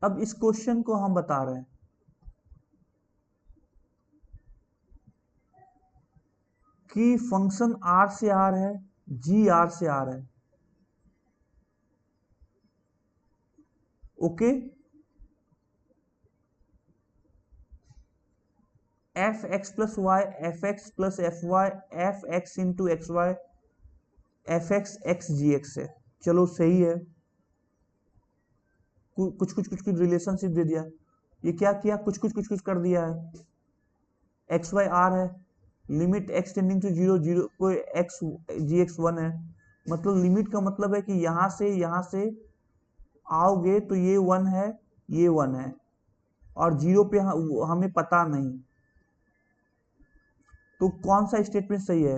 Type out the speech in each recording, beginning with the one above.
अब इस क्वेश्चन को हम बता रहे हैं कि फंक्शन आर से आर है, जी आर से आर है। Okay, f x plus y, f x plus f y, f x into x y, f x x g x है। चलो सही है, कुछ कुछ कुछ कुछ रिलेशनशिप दे दिया। ये क्या किया, कुछ कुछ कुछ कुछ कर दिया है। एक्स वाई आर है, limit x tending to zero, zero को एक्स जी एक्स वन है। मतलब लिमिट का मतलब है कि यहां से आओगे तो ये वन है, ये वन है, और जीरो पे हमें पता नहीं। तो कौन सा स्टेटमेंट सही है?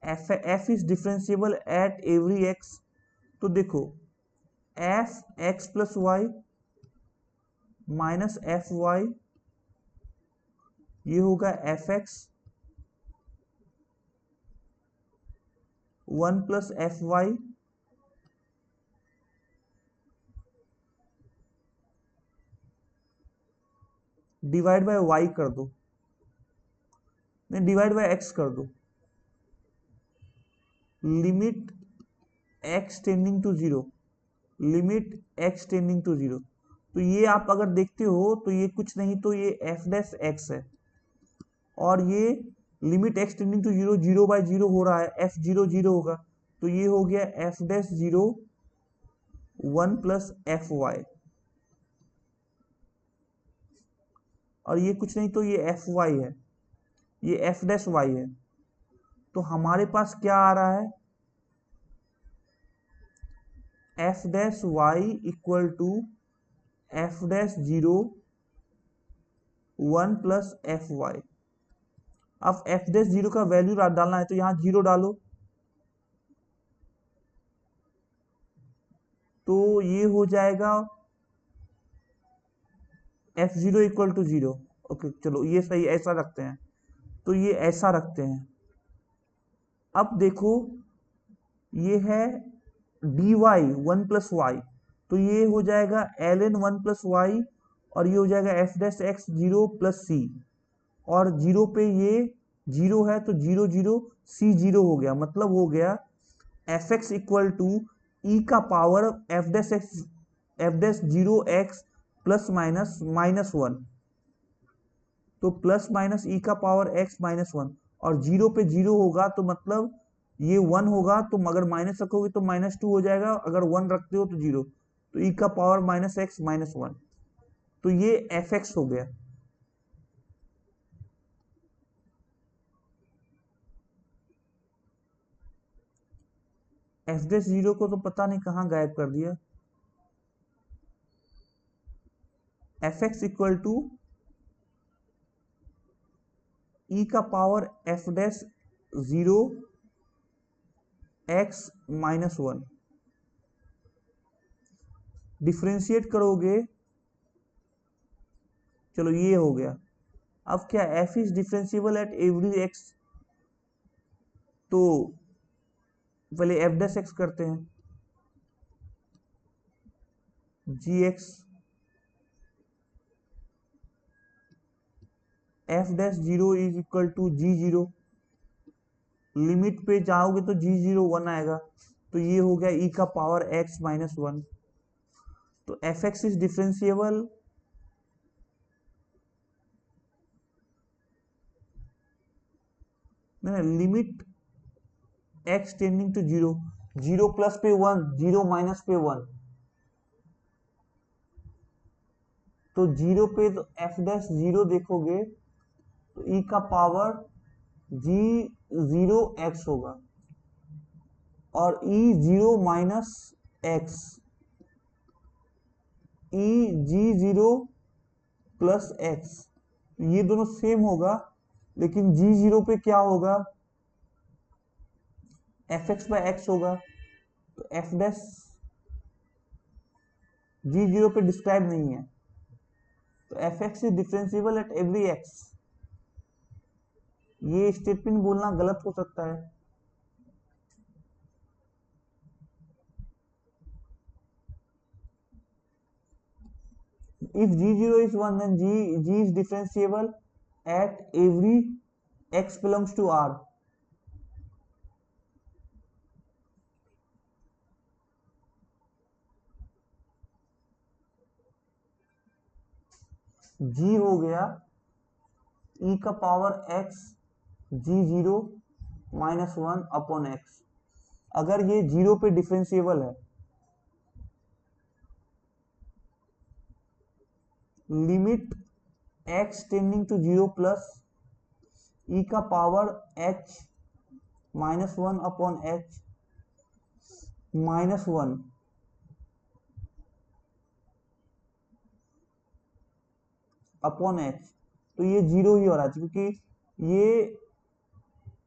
F is differentiable at every x. तो देखो, f x plus y minus f y, ये होगा f x one plus f y divide by y कर दो, नहीं डिवाइड बाय एक्स कर दो। Limit x tending to zero, limit x tending to zero. तो ये आप अगर देखते हो तो ये कुछ नहीं तो ये एफ डैश एक्स है, और ये limit x tending to zero, zero by zero हो रहा है, एफ जीरो जीरो होगा, तो ये हो गया f dash zero one plus f y, और ये कुछ नहीं तो ये एफ वाई है, ये एफ डैश वाई है। तो हमारे पास क्या आ रहा है, f dash y equal to f dash zero one plus f y. अब एफ डैश जीरो का वैल्यू डालना है तो यहां जीरो डालो, तो ये हो जाएगा f zero equal to zero. Okay चलो ये सही, ऐसा रखते हैं, तो ये ऐसा रखते हैं। अब देखो, ये है D Y one plus Y, तो ये हो जाएगा L N one plus Y, और ये हो जाएगा F dash X zero plus C, और जीरो पे ये जीरो है तो जीरो जीरो सी जीरो हो गया, मतलब हो गया F X equal to E का power F dash x, F dash zero x plus minus minus one, तो प्लस माइनस ई का पावर एक्स माइनस वन, और जीरो पे जीरो होगा तो मतलब ये वन होगा, तुम अगर माइनस रखोगे तो माइनस टू हो जाएगा, अगर वन रखते हो तो जीरो, तो ई का power minus x minus one, तो ये एफ एक्स हो गया। एफ डैश जीरो को तो पता नहीं कहाँ गायब कर दिया। F X equal to E का power F dash zero X minus one, differentiate करोगे, चलो ये हो गया। अब क्या, F is differentiable at every x, तो पहले एफ डैश एक्स करते हैं, G X F dash zero is equal to G zero, limit पे जाओगे तो जी जीरो वन आएगा, तो ये हो गया ई का पावर एक्स माइनस वन। तो f x is differentiable limit x tending to zero, zero plus पे वन, जीरो माइनस पे वन, तो जीरो पे तो एफ डैश जीरो देखोगे तो ई का पावर जी जीरो एक्स होगा, और ई जीरो माइनस एक्स, ई जी जीरो प्लस एक्स, ये दोनों सेम होगा, लेकिन जी जीरो पे क्या होगा, एफ एक्स बाय एक्स होगा, तो एफ डैश जी जीरो पे डिस्क्राइब नहीं है, तो f x is differentiable at every x. ये स्टेटमेंट बोलना गलत हो सकता है, if g0 is 1 then g is differentiable at every x belongs to R. g हो गया e का power x g0 minus 1 upon x। अगर ये 0 पे डिफरेंशिएबल है, limit x tending to 0 plus e का power h minus 1 upon h minus 1 upon h, तो ये 0 ही हो रहा है क्योंकि ये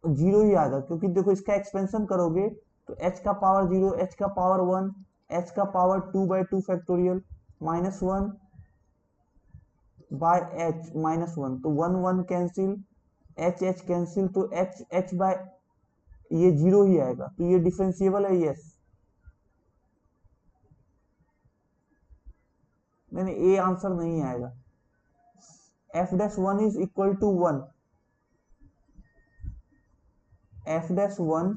0 ही आएगा, क्योंकि देखो इसका एक्सपेंशन करोगे तो h का पावर 0, h का पावर 1, h का power 2/2 factorial minus 1 by h minus 1, तो 1 1 कैंसिल, h कैंसिल, तो h बाय ये 0 ही आएगा, तो ये डिफरेंशिएबल है। यस, नहीं ए आंसर नहीं आएगा। f-1 is equal to 1, f-1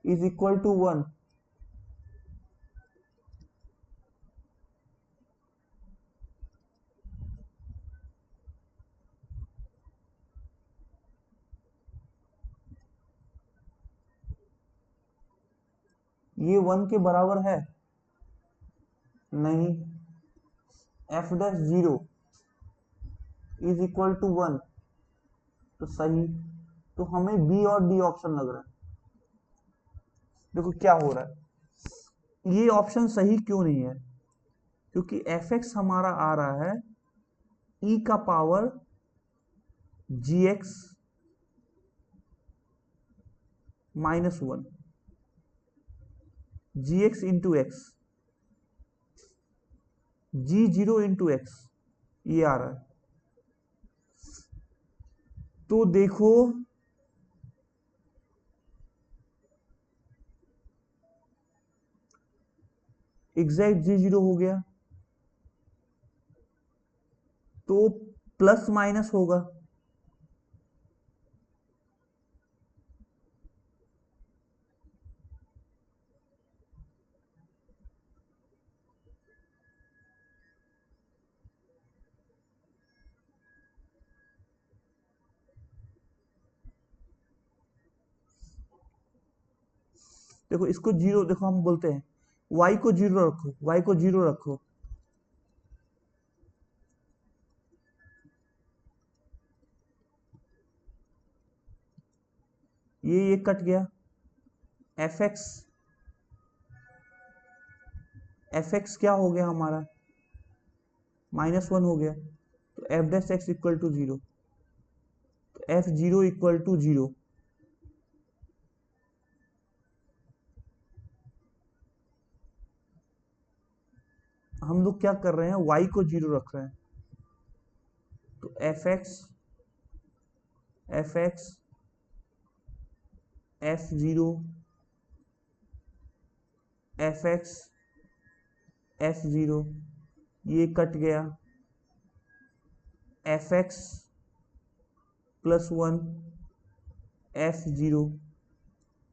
is equal to 1। ये 1 के बराबर है नहीं, f-0 इज इक्वल टू 1, तो सही। तो हमें बी और डी ऑप्शन लग रहा है। देखो क्या हो रहा है, ये ऑप्शन सही क्यों नहीं है, क्योंकि fx हमारा आ रहा है e का power gx minus 1, gx into x, g0 into x, ये आ रहा है। तो देखो एग्जैक्ट g0 हो गया, तो प्लस माइनस होगा, देखो इसको 0, देखो हम बोलते हैं y को 0 रखो, y को 0 रखो, ये कट गया, fx क्या हो गया हमारा, माइनस 1 हो गया, तो f' इक्वल टू 0, तो f0 इक्वल टू 0। हम लोग क्या कर रहे हैं, y को 0 रख रहे हैं, तो fx f0 fx f0, ये कट गया, fx plus 1 f0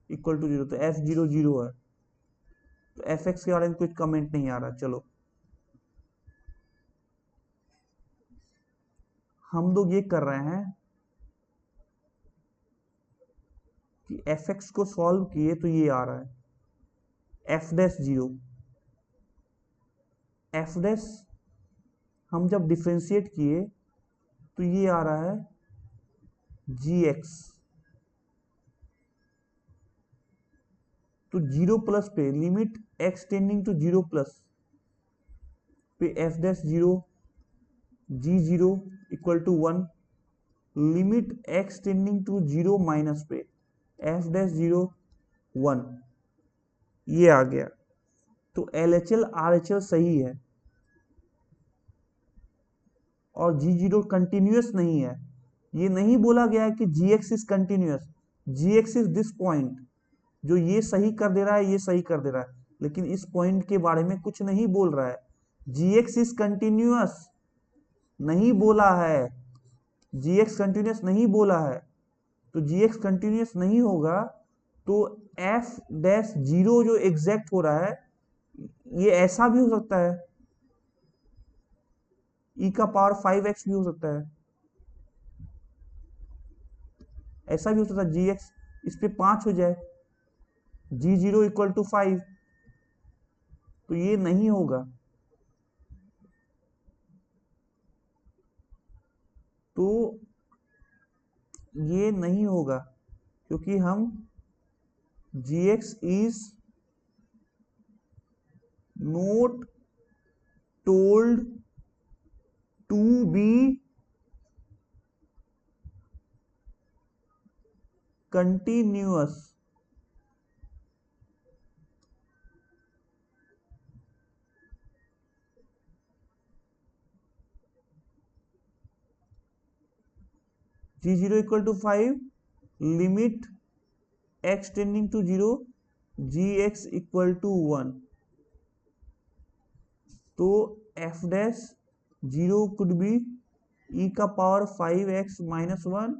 equal to 0, तो f0 0 है, तो fx के बारे में कुछ कमेंट नहीं आ रहा। चलो हम लोग ये कर रहे हैं कि fx को सॉल्व किए तो ये आ रहा है f'0, f' हम जब डिफरेंशिएट किए तो ये आ रहा है gx, तो 0 प्लस पे limit x tending to 0 plus पे f'0 g0 equal to 1, limit x tending to 0 minus पे f'0 1, ये आ गया। तो LHL RHL सही है और g0 कंटिन्यूअस नहीं है। ये नहीं बोला गया है कि gx is continuous, gx is this point, जो ये सही कर दे रहा है, ये सही कर दे रहा है, लेकिन इस पॉइंट के बारे में कुछ नहीं बोल रहा है। जी एक्स इज कंटिन्यूअस नहीं बोला है, जी एक्स कंटिन्यूअस नहीं बोला है, तो जी एक्स कंटिन्यूअस नहीं होगा, तो एफ डैश जीरो जो एग्जैक्ट हो रहा है ये ऐसा भी हो सकता है, ई का पावर 5x भी हो सकता है, ऐसा भी हो सकता है जी एक्स इस पे 5 हो जाए, जी जीरो इक्वल टू 5, तो ये नहीं होगा। तो ये नहीं होगा क्योंकि हम G X is not told to be continuous. G zero equal to 5, limit x tending to 0, G X equal to 1, तो F dash zero could be E का power 5x minus 1,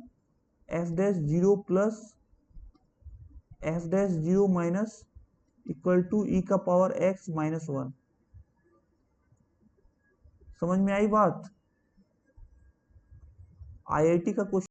F dash zero plus F dash zero minus equal to E का power x minus 1। समझ में आई बात? IIT का question